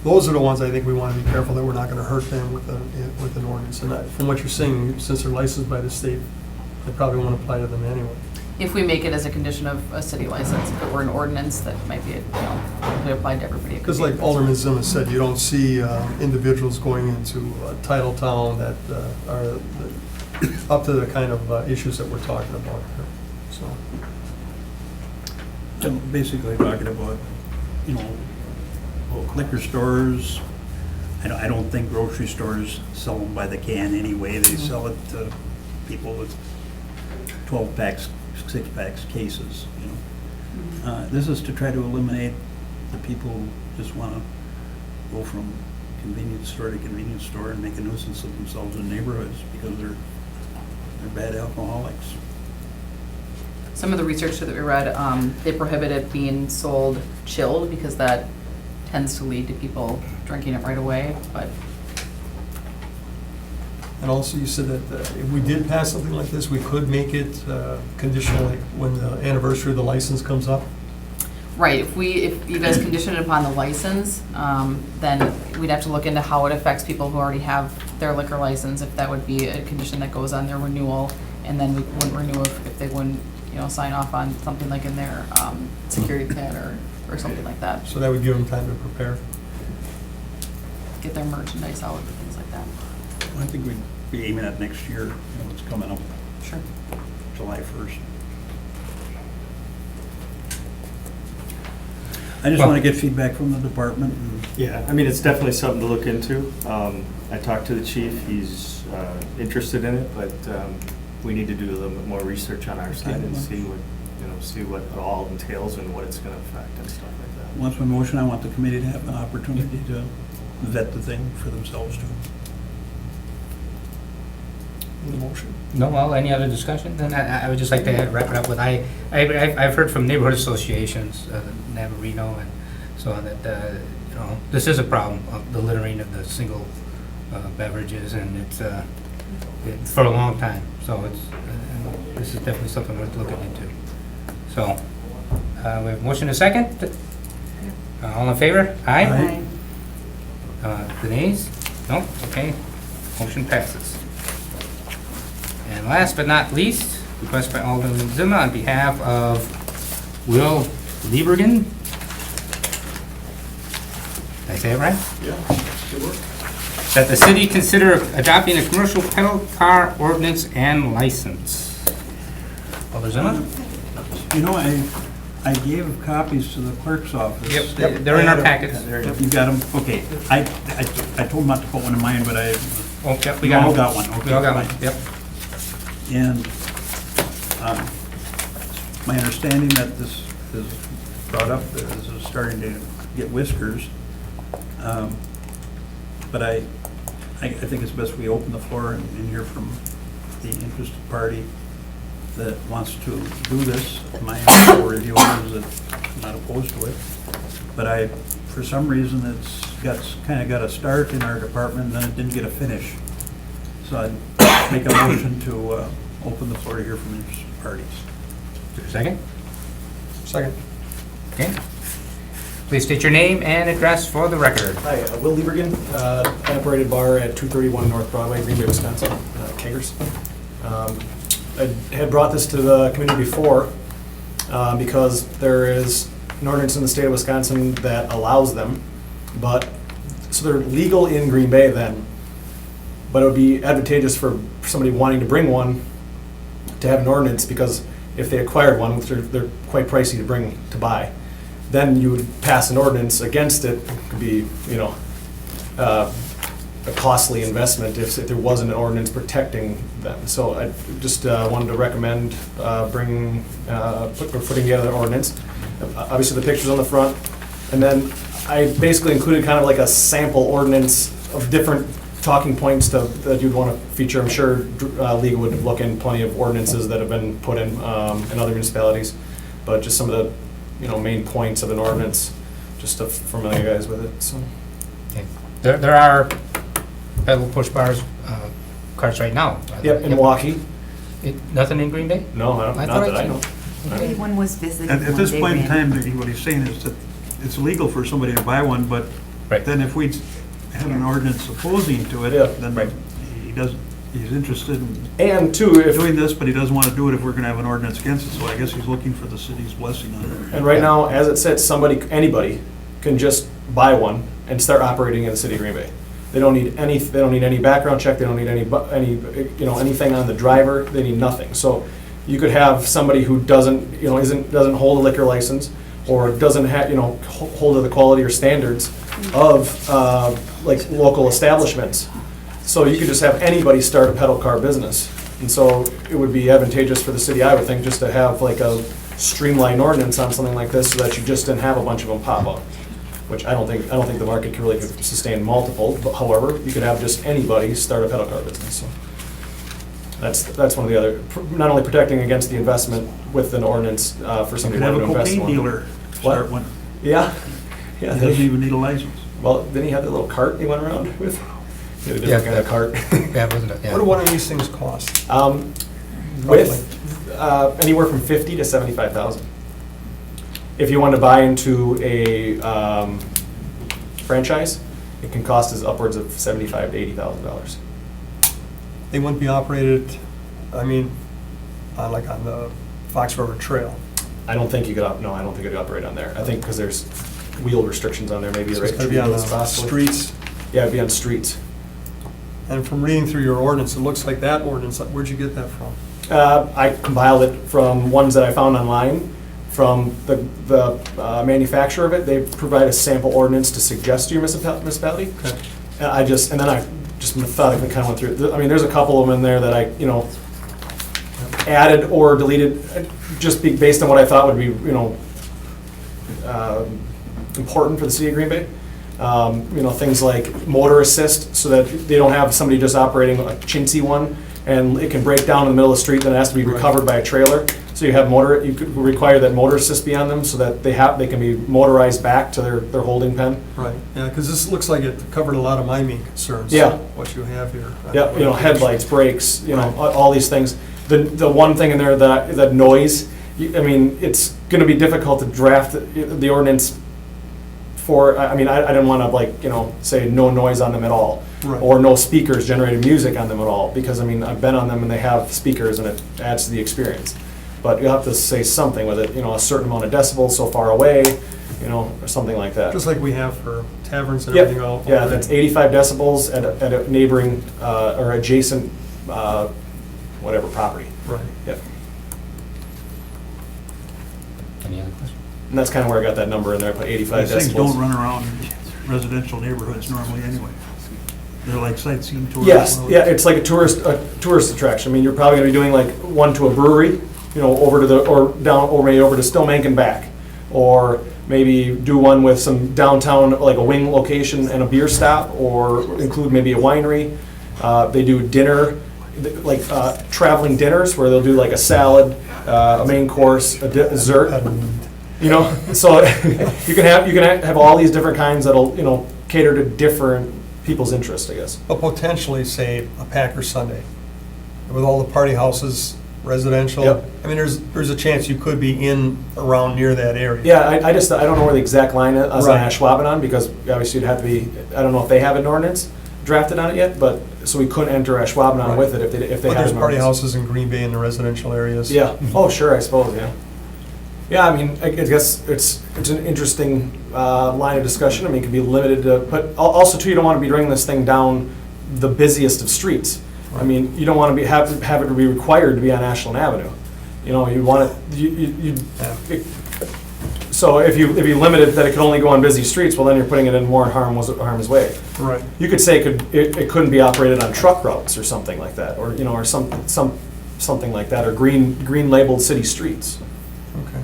those are the ones I think we want to be careful that we're not going to hurt them with an ordinance. And from what you're saying, since they're licensed by the state, they probably won't apply to them anyway. If we make it as a condition of a city license, if it were an ordinance, that might be, could apply to everybody. It could Because be- like Alderman Zima said, you don't see individuals going into Titletown that are up to the kind of issues that we're talking about here. So, So basically talking about, liquor stores. I don't think grocery stores sell them by the can anyway. They sell it to people with 12-packs, 6-packs cases, This is to try to eliminate the people who just want to go from convenience store to convenience store and make a nuisance of themselves in neighborhoods because they're bad alcoholics. Some of the research that we read, they prohibit it being sold chilled because that tends to lead to people drinking it right away, but and also you said that if we did pass something like this, we could make it conditional, like when the anniversary of the license comes up. right, if you guys condition it upon the license, then we'd have to look into how it affects people who already have their liquor license, if that would be a condition that goes on their renewal, and then we wouldn't renew if they wouldn't, sign off on something like in their security plan or something like that, So that would give them time to prepare. get their merchandise out and things like that. I think we'd be aiming at next year, it's coming up Sure. July 1st. I just want to get feedback from the department. And Yeah, I mean, it's definitely something to look into. I talked to the chief, he's interested in it, but we need to do a little bit more research on our side and see see what it all entails and what it's gonna affect and stuff like that. Once my motion, I want the committee to have an opportunity to vet the thing for themselves too. Need a motion? No, well, any other discussion? Then I would just like to wrap it up with, I've heard from neighborhood associations, Navarino, and so on, that, this is a problem of the littering of the single beverages, and it's for a long time. So this is definitely something worth looking into. So, we have a motion and a second. All in favor? Aye. The nays? No? Okay. Motion passes. And last but not least, request by Alderman Zima on behalf of Will Liebergen. Did I say it right? Yeah, good work. That the city consider adopting a commercial pedal car ordinance and license. Alderman Zima? You know, I gave copies to the clerk's office. Yep, they're in our packets. You got them? Okay. I told them not to put one in mine, but I, Oh, yep, we we got all them. got one. Okay, We all got one, fine. yep. And my understanding that this is brought up, that this is starting to get whiskers. But I think it's best we open the floor and hear from the interested party that wants to do this. My initial review is that I'm not opposed to it. But for some reason, it's kind of got a start in our department, and then it didn't get a finish. So I'd make a motion to open the floor to hear from interested parties. Is there a second? Second. Okay. Please state your name and address for the record. Hi, Will Liebergen, operated bar at 231 North Broadway, Green Bay, Wisconsin, Keggers. I had brought this to the committee before because there is an ordinance in the state of Wisconsin that allows them, so they're legal in Green Bay then, but it would be advantageous for somebody wanting to bring one to have an ordinance, because if they acquired one, which they're quite pricey to buy, then you would pass an ordinance against it. It could be, a costly investment if there wasn't an ordinance protecting them. So I just wanted to recommend putting together an ordinance. Obviously, the picture's on the front, and then I basically included kind of like a sample ordinance of different talking points that you'd want to feature. I'm sure legal would look in plenty of ordinances that have been put in other municipalities, but just some of the main points of an ordinance, just to familiarize you guys with it. So Okay. There are pedal push bars, carts right now. yep, in Milwaukee. Nothing in Green Bay? No, I not thought that I I know. One was visiting. At this one point in day, time, Randy. what he's saying is that it's legal for somebody to buy one, but Right. then if we had an ordinance opposing to Yeah, it, then right. he's interested in And two, if doing this, but he doesn't want to do it if we're going to have an ordinance against it, so I guess he's looking for the city's blessing on it. And right now, as it sits, anybody can just buy one and start operating in the city of Green Bay. They don't need any background check, they don't need anything on the driver, they need nothing. So you could have somebody who doesn't hold a liquor license, or doesn't hold to the quality or standards of like local establishments. So you could just have anybody start a pedal car business. And so it would be advantageous for the city, I would think, just to have like a streamlined ordinance on something like this, so that you just didn't have a bunch of them pop up. Which I don't think the market can really sustain multiple, but however, you could have just anybody start a pedal car business. So that's one of the other, not only protecting against the investment with an ordinance for You somebody could have wanting a to invest in cocaine one. dealer What? start one. Yeah. He Yeah. doesn't even need a license. Well, didn't he have that little cart he went around with? He had a different Yeah. kind of cart. Yeah, wasn't it? Yeah. What do one of these things cost? With anywhere from 50 to 75,000. If you want to buy into a franchise, it can cost us upwards of $75,000 to $80,000. They wouldn't be operated, like on the Fox River Trail. I don't think you could operate on there. I think because there's wheel restrictions on there, maybe. So right? it's gonna be on the Possibly. streets. Yeah, it'd be on streets. And from reading through your ordinance, it looks like that ordinance, where'd you get that from? I compiled it from ones that I found online. From the manufacturer of it, they provide a sample ordinance to suggest to your municipality. Okay. And I just methodically kind of went through it. I mean, there's a couple of them in there that added or deleted, just based on what I thought would be, important for the city of Green Bay. Things like motor assist, so that they don't have somebody just operating a chintzy one, and it can break down in the middle of the street, then it has to be recovered by a trailer. So you could require that motor assist be on them, so that they can be motorized back to their holding pen. Right, yeah, because this looks like it covered a lot of my main concerns. Yeah. What you have here. Yeah, headlights, brakes, all these things. The one thing in there, that noise, it's gonna be difficult to draft the ordinance for, I didn't wanna say no noise on them at all. Right. Or no speakers generating music on them at all, because I've been on them and they have speakers and it adds to the experience. But you'll have to say something with it, a certain amount of decibels so far away, or something like that. Just like we have for taverns and Yep. everything else. Yeah, that's 85 decibels at a neighboring or adjacent, whatever property. Right. Yep. Any other questions? And that's kind of where I got that number in there, I put 85 These things don't decibels. run around residential neighborhoods normally anyway. They're like sightseeing tours. Yes, yeah, it's like a tourist attraction. You're probably gonna be doing like one to a brewery, over to maybe over to Stillmank and back. Or maybe do one with some downtown, like a wing location and a beer stop, or include maybe a winery. They do dinner, like traveling dinners, where they'll do like a salad, a main course, a dessert. So you can have all these different kinds that'll cater to different people's interests, I guess. But potentially, say, a Packer Sunday, with all the party houses, residential. Yep. There's a chance you could be around near that area. Yeah, I don't know where the exact line is on Right. Ashwaubenon, because obviously it'd have to be, I don't know if they have an ordinance drafted on it yet, but, so we couldn't enter Ashwaubenon Right. with it if they But have there's an party ordinance. houses in Green Bay in the residential areas. Yeah, oh, sure, I suppose, yeah. Yeah, I guess it's an interesting line of discussion. It can be limited to, but also too, you don't want to be bringing this thing down the busiest of streets. You don't want to have it to be required to be on Ashland Avenue. You want it, so if you limit it that it can only go on busy streets, well, then you're putting it in more harm's way. Right. You could say it couldn't be operated on truck routes or something like that, or, or something like that, or green labeled city streets. Okay.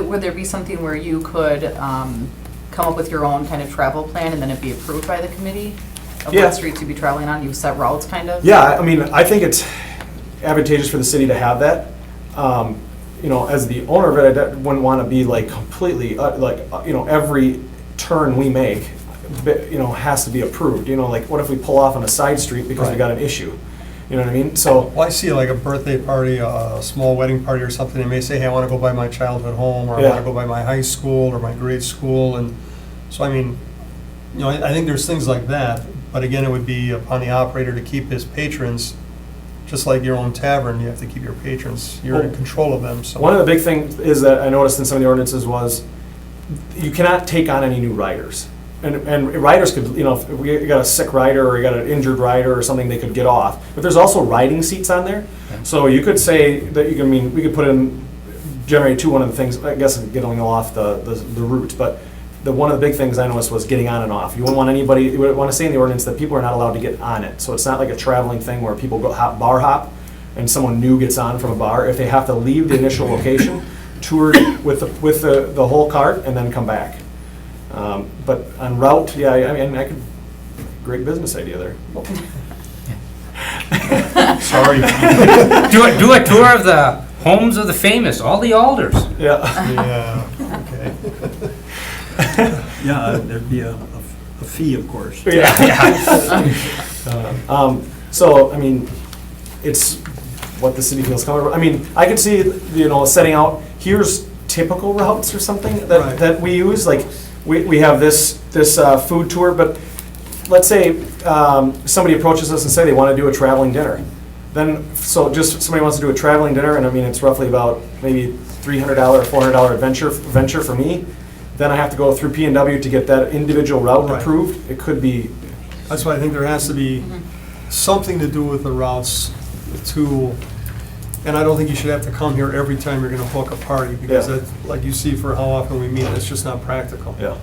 Would there be something where you could come up with your own kind of travel plan and then it be approved by the committee? Of Yeah. what streets you'd be traveling on, you set routes kind of? Yeah, I think it's advantageous for the city to have that. As the owner of it, I wouldn't want to be like completely, every turn we make, has to be approved. Like what if we pull off on a side street because we Right. got an issue? You know what I mean? So, Well, I see like a birthday party, a small wedding party or something, they may say, hey, I want to go by my childhood home, or I Yeah. want to go by my high school or my grade school, and so, I think there's things like that, but again, it would be upon the operator to keep his patrons, just like your own tavern, you have to keep your patrons, you're in control of them, so. one of the big things is that I noticed in some of the ordinances was you cannot take on any new riders. And riders could, if we got a sick rider or you got an injured rider or something, they could get off. But there's also riding seats on there. So you could say that we could put in, generate one of the things, I guess getting off the route, but one of the big things I noticed was getting on and off. You wouldn't want to say in the ordinance that people are not allowed to get on it. So it's not like a traveling thing where people go bar hop and someone new gets on from a bar. If they have to leave the initial location, tour with the whole cart and then come back. But on route, yeah, I could, great business idea there. Sorry. Do a tour of the homes of the famous, all the alders. Yeah. Yeah, okay. Yeah, there'd be a fee, of course. So, it's what the city feels comfortable. I could see, setting out, here's typical routes or something Right. that we use, like, we have this food tour, but let's say somebody approaches us and say they want to do a traveling dinner. Then, so just somebody wants to do a traveling dinner, and it's roughly about maybe $300, $400 venture for me. Then I have to go through P&W to get that individual route Right. approved. It could be, That's why I think there has to be something to do with the routes and I don't think you should have to come here every time you're gonna book a party, because Yeah. that, like you see for how often we meet, it's just not practical. yeah.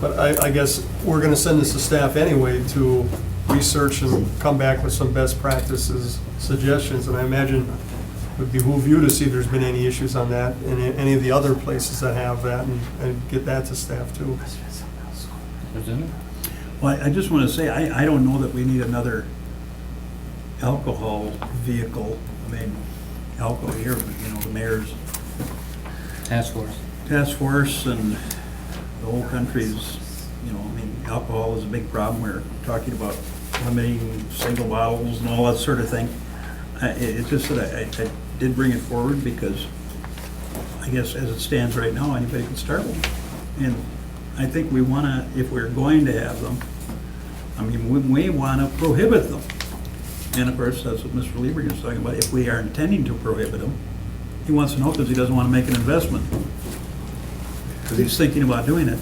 But I guess we're gonna send this to staff anyway to research and come back with some best practices, suggestions, and I imagine it would behoove you to see if there's been any issues on that in any of the other places that have that, and get that to staff too. Well, I just want to say, I don't know that we need another alcohol vehicle. I mean, alcohol here, you know, the mayor's Task force. task force and the whole country's, you know, I mean, alcohol is a big problem. We're talking about limiting single bottles and all that sort of thing. It's just that I did bring it forward because I guess as it stands right now, anybody can start one. And I think we want to, if we're going to have them, I mean, we want to prohibit them. And of course, that's what Mr. Lieberman is talking about. If we are intending to prohibit them, he wants to know because he doesn't want to make an investment. Because he's thinking about doing it.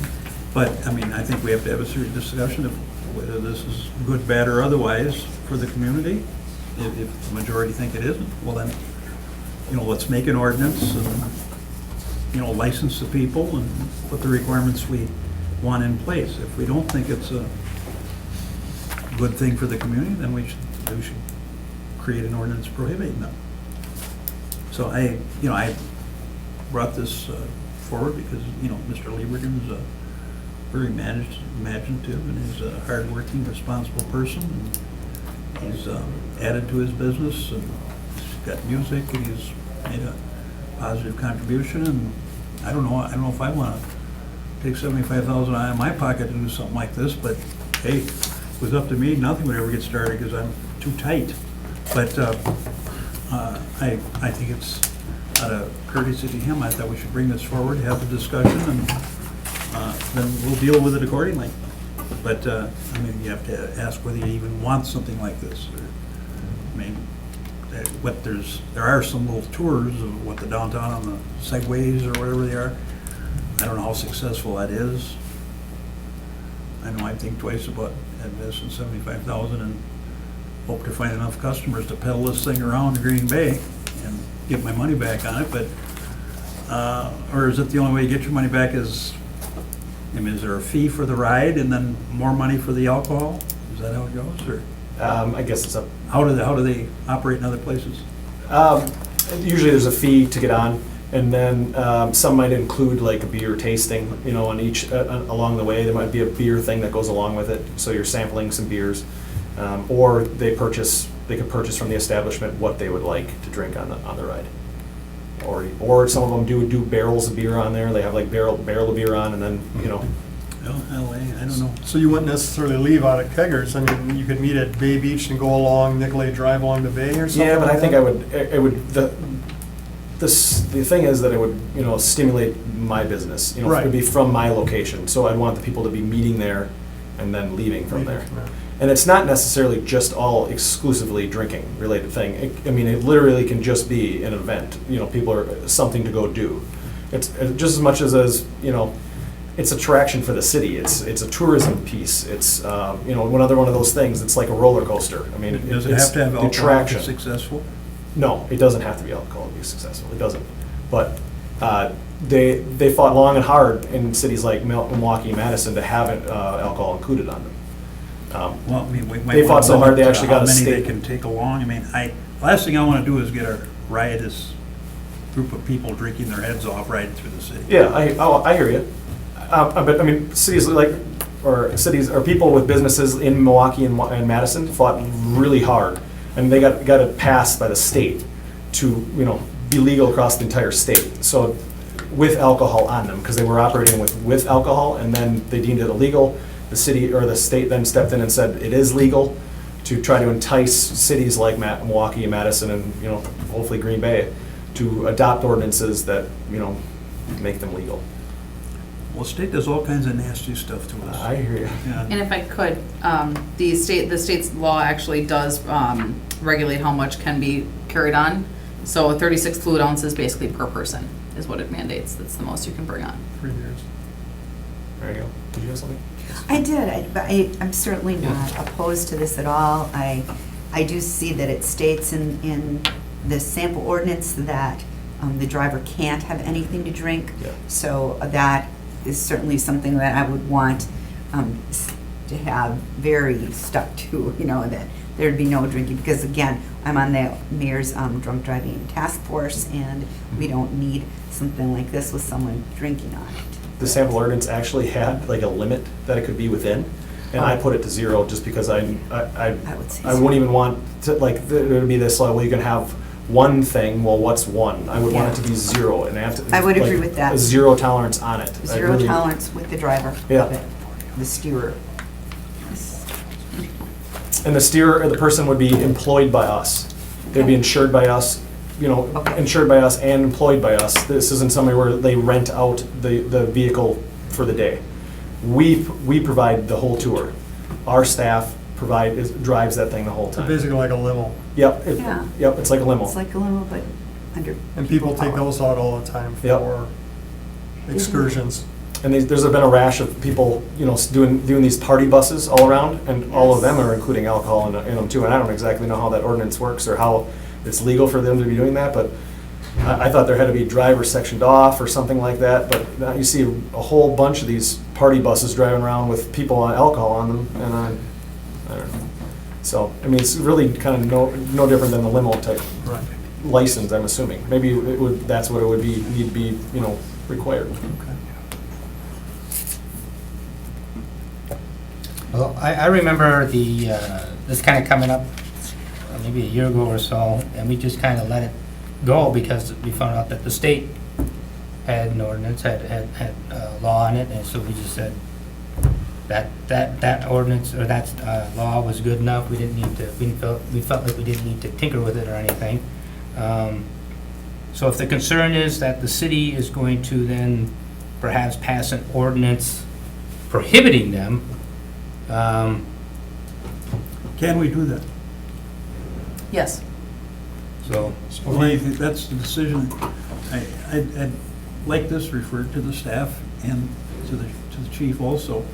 But, I mean, I think we have to have a serious discussion of whether this is good, bad, or otherwise for the community. If the majority think it isn't, well then, you know, let's make an ordinance and, you know, license the people and put the requirements we want in place. If we don't think it's a good thing for the community, then we should create an ordinance prohibiting them. So I brought this forward because, you know, Mr. Lieberman is very imaginative and is a hardworking, responsible person. And he's added to his business and he's got music and he's made a positive contribution. And I don't know if I want to take $75,000 out of my pocket to do something like this, but hey, if it was up to me, nothing would ever get started because I'm too tight. But I think it's out of courtesy to him, I thought we should bring this forward, have the discussion, and then we'll deal with it accordingly. But, I mean, you have to ask whether you even want something like this. I mean, there are some little tours of what the downtown on the segways or whatever they are. I don't know how successful that is. I know I think twice about investing $75,000 and hope to find enough customers to peddle this thing around Green Bay and get my money back on it, but, or is it the only way you get your money back is, I mean, is there a fee for the ride and then more money for the alcohol? Is that how it goes, or I guess it's a, how do they operate in other places? usually there's a fee to get on, and then some might include like a beer tasting, you know, on each, along the way. There might be a beer thing that goes along with it, so you're sampling some beers. Or they could purchase from the establishment what they would like to drink on the ride. Or some of them do barrels of beer on there. They have like barrel of beer on, and then, you know. Well, LA, I don't know. So you wouldn't necessarily leave out at Keggers. I mean, you could meet at Bay Beach and go along Nicolay Drive along the bay or something. Yeah, but I like think that? the thing is that it would, you know, stimulate my business. You know, Right. it would be from my location, so I'd want the people to be meeting there and then leaving from there. And it's not necessarily just all exclusively drinking related thing. I mean, it literally can just be an event. You know, people are something to go do. It's just as much as you know, it's attraction for the city. It's a tourism piece. It's you know, another one of those things. It's like a roller coaster. I mean, Does it it's have to have alcohol to attraction. be successful? No, it doesn't have to be alcohol to be successful. It doesn't. But they fought long and hard in cities like Milwaukee and Madison to have alcohol included on them. Well, I mean, we might They wanna fought so hard they limit, actually got a how many they state- can take along. I mean, last thing I want to do is get a riotous group of people drinking their heads off riding through the city. Yeah, I hear you. But I mean, cities or people with businesses in Milwaukee and Madison fought really hard, and they got it passed by the state to, you know, be legal across the entire state. So with alcohol on them, because they were operating with alcohol, and then they deemed it illegal. The city or the state then stepped in and said it is legal, to try to entice cities like Milwaukee and Madison and, you know, hopefully Green Bay to adopt ordinances that, you know, make them legal. Well, state does all kinds of nasty stuff to us. I hear you. Yeah. And if I could, the state's law actually does regulate how much can be carried on. So 36 fluid ounces basically per person is what it mandates. That's the most you can bring on. 3 years. There you go. Did you have something? I did, but I'm certainly not opposed to this at all. I do see that it states in the sample ordinance that the driver can't have anything to drink. Yeah. So that is certainly something that I would want to have very stuck to, that there'd be no drinking, because again, I'm on the mayor's drunk driving task force, and we don't need something like this with someone drinking on it. The sample ordinance actually had like a limit that it could be within, and I put it to 0 just because I would say wouldn't even want to, like, there to be this, well, you can have one thing, well, what's one? I would want it to be 0, and I would agree like, with that. a 0 tolerance on it. I Zero really- tolerance with the driver Yeah. of it, the steerer. And the steerer, or the person would be employed by us. They'd be insured by us, Okay. insured by us and employed by us. This isn't somebody where they rent out the vehicle for the day. We provide the whole tour. Our staff drives that thing the whole It's time. basically like a limo. Yep, Yeah. yep, it's like a limo. It's like a limo, but under. And people take power. those out all the time Yep. for excursions. And there's been a rash of people, doing these party buses all around, and all of them are including alcohol in them too. And I don't exactly know how that ordinance works or how it's legal for them to be doing that, but I thought there had to be drivers sectioned off or something like that. But now you see a whole bunch of these party buses driving around with people on alcohol on them, and I don't know. So, I mean, it's really kind of no different than the limo type Right. license, I'm assuming. Maybe that's what it would be, need to be, required. Well, I remember this kind of coming up maybe a year ago or so, and we just kind of let it go because we found out that the state had an ordinance, had a law on it, and so we just said that ordinance or that law was good enough. We didn't need to. We felt like we didn't need to tinker with it or anything. So if the concern is that the city is going to then perhaps pass an ordinance prohibiting them. Can we do that? Yes. So, Well, I think that's the decision. I'd like this referred to the staff and to the chief also.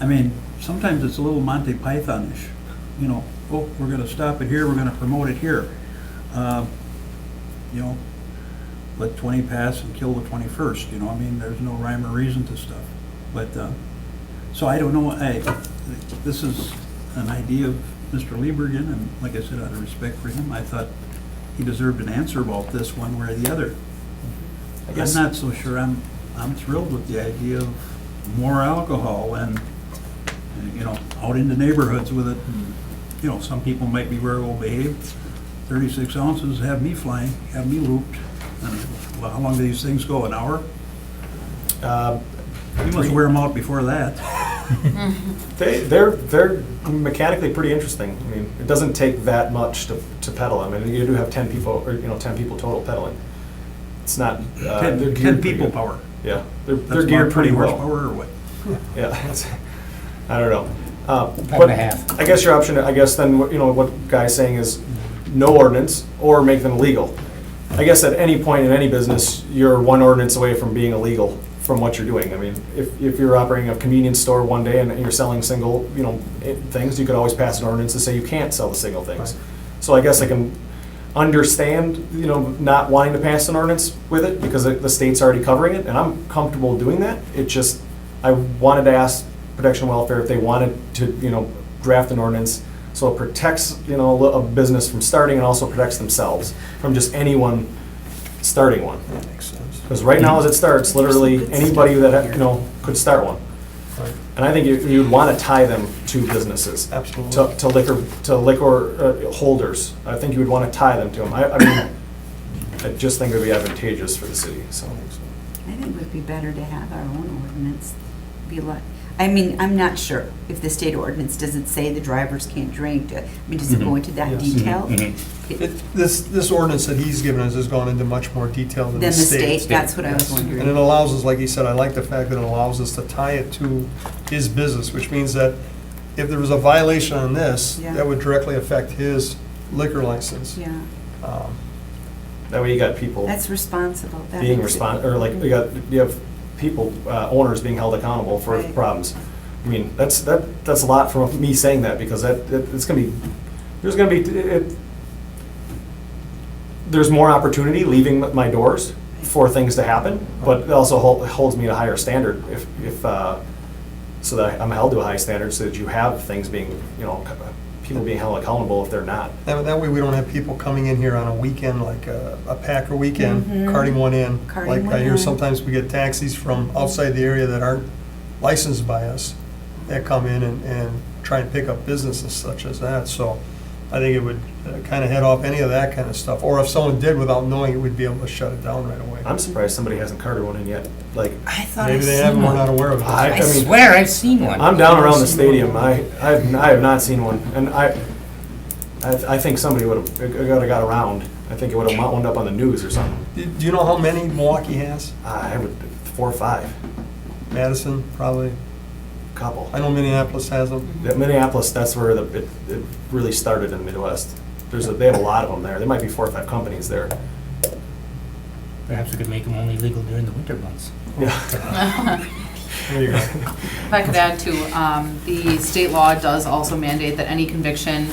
I mean, sometimes it's a little Monty Python-ish, oh, we're gonna stop it here, we're gonna promote it here. Let 20 pass and kill the 21st, I mean, there's no rhyme or reason to stuff. But, so I don't know, this is an idea of Mr. Liebergen, and like I said, out of respect for him, I thought he deserved an answer about this one way or the other. I I'm guess- not so sure I'm thrilled with the idea of more alcohol and, out in the neighborhoods with it. And, some people might be very well behaved. 36 ounces have me flying, have me looped. And, well, how long do these things go, an hour? You must wear them out before that. They're mechanically pretty interesting. I mean, it doesn't take that much to pedal. I mean, you do have 10 people, or 10 people total pedaling. It's not. they're 10 geared people pretty good. power. Yeah, they're That's geared about pretty 20 well. horsepower or what? Yeah, I don't know. 5.5. I guess your option, then, what Guy's saying is no ordinance or make them legal. I guess at any point in any business, you're one ordinance away from being illegal from what you're doing. I mean, if you're operating a convenience store one day and you're selling single, things, you could always pass an ordinance to say you can't sell the single things. Right. So I guess I can understand, not wanting to pass an ordinance with it because the state's already covering it, and I'm comfortable doing that. It just, I wanted to ask Protection and Welfare if they wanted to, draft an ordinance so it protects, a business from starting and also protects themselves from just anyone starting one. That makes sense. Because right now, as it starts, literally anybody that, could start one. Right. And I think you'd want to tie them to businesses. Absolutely. To liquor holders. I think you would want to tie them to them. I mean, I just think it would be advantageous for the city, so. I think it would be better to have our own ordinance be like, I mean, I'm not sure if the state ordinance, does it say the drivers can't drink? Does it go into that Yes. detail? This ordinance that he's given us has gone into much more detail than Then the the state. state, that's what I was And it wondering. allows us, like he said, I like the fact that it allows us to tie it to his business, which means that if there was a violation on this, Yeah. that would directly affect his liquor license. Yeah, That way you got people that's responsible. That being makes it- or like, you have people, owners being held accountable for Right. problems. I mean, that's a lot from me saying that, because it's gonna be, there's more opportunity leaving my doors for things to happen, but it also holds me to a higher standard if so that I'm held to a high standard, so that you have things being, people being held accountable if they're not. That way we don't have people coming in here on a weekend, like a Packer weekend, carting one in. Carting Like one I hear in. sometimes we get taxis from outside the area that aren't licensed by us that come in and try and pick up businesses such as that. So I think it would kind of head off any of that kind of stuff. Or if someone did without knowing it, we'd be able to shut it down right away. I'm surprised somebody hasn't carted one in yet. Like, I thought I Maybe they seen haven't, we're one. not aware of it. I I mean, swear I've seen one. I'm down around the stadium. I have not seen one, and I think somebody would have got around. I think it would have wound up on the news or something. Do you know how many Milwaukee has? I would 4 or 5, Madison, probably. couple. I know Minneapolis has them. Minneapolis, that's where it really started in the Midwest. They have a lot of them there. There might be 4 or 5 companies there. Perhaps we could make them only legal during the winter months. Yeah. There you go. If I could add to, the state law does also mandate that any conviction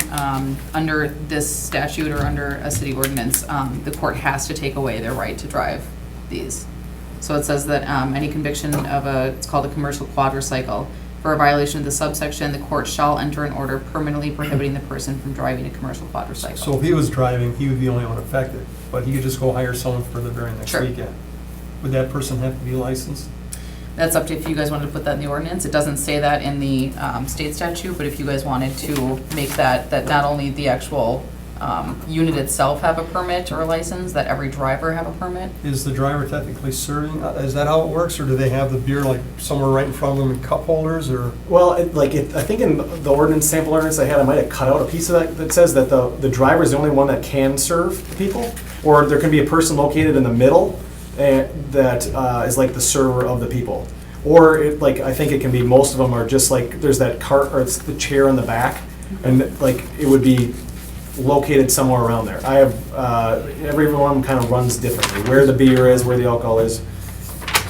under this statute or under a city ordinance, the court has to take away their right to drive these. So it says that any conviction of it's called a commercial quadricycle, for a violation of the subsection, the court shall enter an order permanently prohibiting the person from driving a commercial quadricycle. So if he was driving, he would be the only one affected, but he could just go hire someone for the very next Sure. weekend. Would that person have to be licensed? That's up to if you guys wanted to put that in the ordinance. It doesn't say that in the state statute, but if you guys wanted to make that not only the actual unit itself have a permit or a license, that every driver have a permit. Is the driver technically serving? Is that how it works, or do they have the beer like somewhere right in front of them in cup holders, or? Well, I think in the ordinance, sample ordinance I had, I might have cut out a piece of that says that the driver is the only one that can serve the people, or there can be a person located in the middle that is like the server of the people. Or I think it can be, most of them are just like, there's that cart, or it's the chair in the back, and like, it would be located somewhere around there. I have, everyone kind of runs differently, where the beer is, where the alcohol is.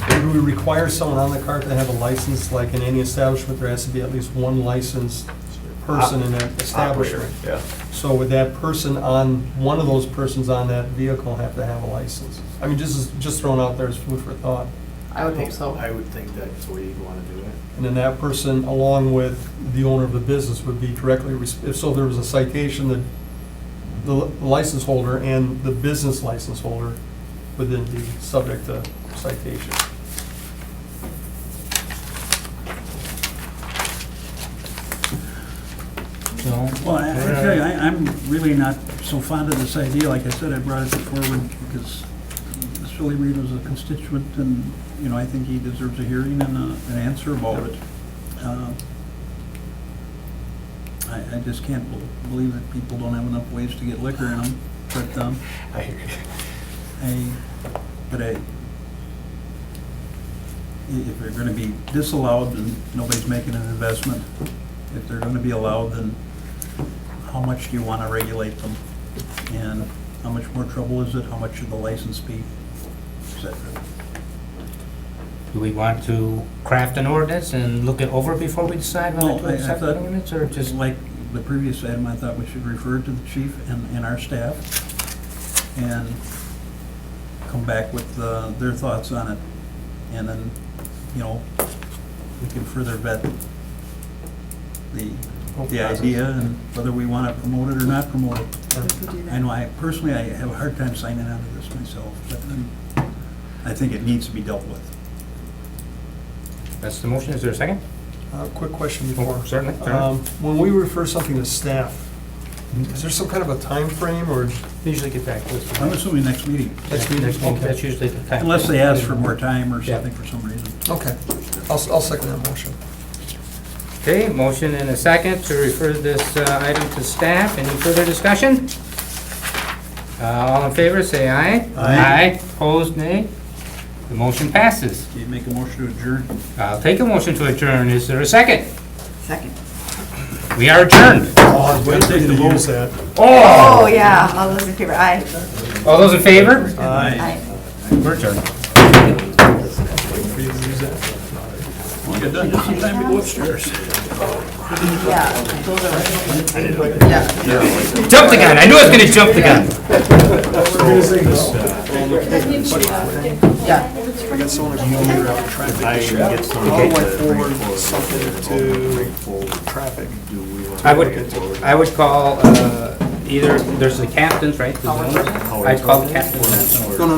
Do we require someone on the cart to have a license, like in any establishment, there has to be at least one licensed person in that establishment? Operator, yeah. So would that person one of those persons on that vehicle have to have a license? I mean, just thrown out there as food for thought. I would hope so. I would think that's the way you'd want to do it. And then that person, along with the owner of the business, would be directly, if so there was a citation, that the license holder and the business license holder would then be subject to citation. So, Well, I tell you, I'm really not so fond of this idea. Like I said, I brought it forward because Philly Reed was a constituent, and, I think he deserves a hearing and an answer about it. I just can't believe that people don't have enough ways to get liquor in them, but, I hear you. if they're gonna be disallowed, then nobody's making an investment. If they're gonna be allowed, then how much do you wanna regulate them? And how much more trouble is it? How much should the license be? Et cetera. do we want to craft an ordinance and look it over before we decide Well, whether I to accept the thought, ordinance, or just just? like the previous item, I thought we should refer it to the chief and our staff and come back with their thoughts on it. And then, we can further vet the idea and whether we want to promote it or not promote it. We could do that. I know I have a hard time signing on to this myself, but I think it needs to be dealt with. That's the motion, is there a second? Quick question before. Certainly. When we refer something to staff, is there some kind of a time frame, or Usually get back to us. I'm assuming next meeting, next meeting? Okay. That's usually the time. unless they ask for more time or Yeah. something for some reason. Okay, I'll second that motion. Okay, motion and a second to refer this item to staff. Any further discussion? All in favor, say aye. Aye. Opposed, nay. The motion passes. Do you make a motion to adjourn? I'll take a motion to adjourn. Is there a second? Second. We are adjourned. Oh, I was waiting for you to use that. Oh, yeah, all those in favor, aye. All those in favor? Aye. We're adjourned. For you to use that. Well, you're done, just in time to go upstairs. Yeah, those are, yeah. Jump the gun. I knew I was gonna jump the gun. Yeah. I got someone to figure out traffic issue. How do I forward something to traffic? I would call, either, there's the captains, right? the zoners. I'd call the captains. No,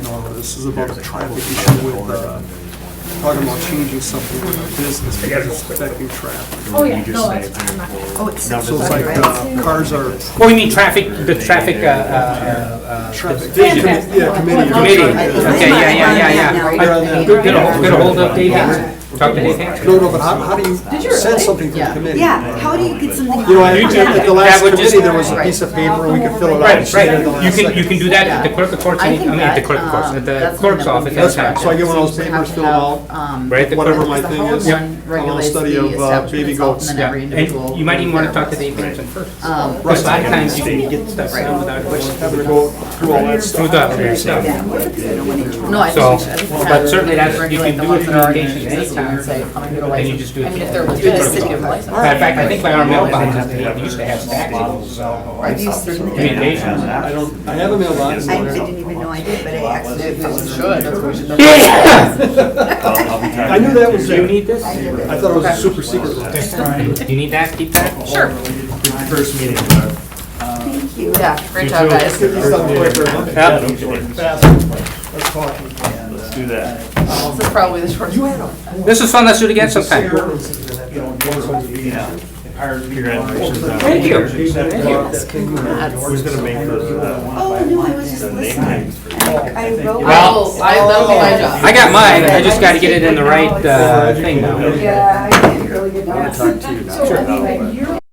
no, this is about a traffic issue with, talking about changing something in our business because it's affecting traffic. Oh, yeah, no, that's fine. Oh, it's So 6 it's o'clock, like, right? cars are, Oh, you mean traffic, the traffic, traffic. division? Yeah, committee. Committee, It's okay, not yeah. on that now. Get a hold of Dave Hanson. Talk to Dave Hanson. No, but how do you send something to the Yeah. committee? Yeah, how do you get something? You know, at the last That would just- committee, there was a piece of paper and we could fill it out. Right, and send it at the right. last You can do that at the clerk of course, I I think mean, at the that, clerk of course, at the that's clerk's something office. that That's anytime. fine. So I get one of those Seems to papers have filled to out, have, Right, the whatever clerk. my the thing Howard is. one I'll regulates study the of establishment baby itself, goats. and then every individual. And you might even want to talk to their Dave Hanson first. rights. Because a lot of times you can get stuff done without questions. Having to go through all that stuff. Through the stuff. No, I So, think, I think we but have certainly to that's- you regulate can the do ones it that through are already engagement existing and anytime. say, come and get a And you license. just do it I mean, if through they're the legit, clerk. they give a license. In fact, I think by our mailboxes, they used to have stacks Have you seen of it? communications. I have a mailbox. I didn't even know I did, but I accidentally found it. Should, that's what we should do. I knew that was Do you there. need this? I thought it was a super secret. Do you need that? Keep that? Sure. First meeting, Barb. Thank you. Yeah, great job, guys. It's not quicker, huh? Yeah. Let's talk. Let's do that. This is probably the shortest. This is fun, let's do it again sometime. Congratulations. Thank you. Who's gonna make those? Oh, no, I was just listening. I wrote. Well, That'll be my job. I got mine, I just gotta get it in the right, thing now. Yeah, I didn't really get that. Talk to you now.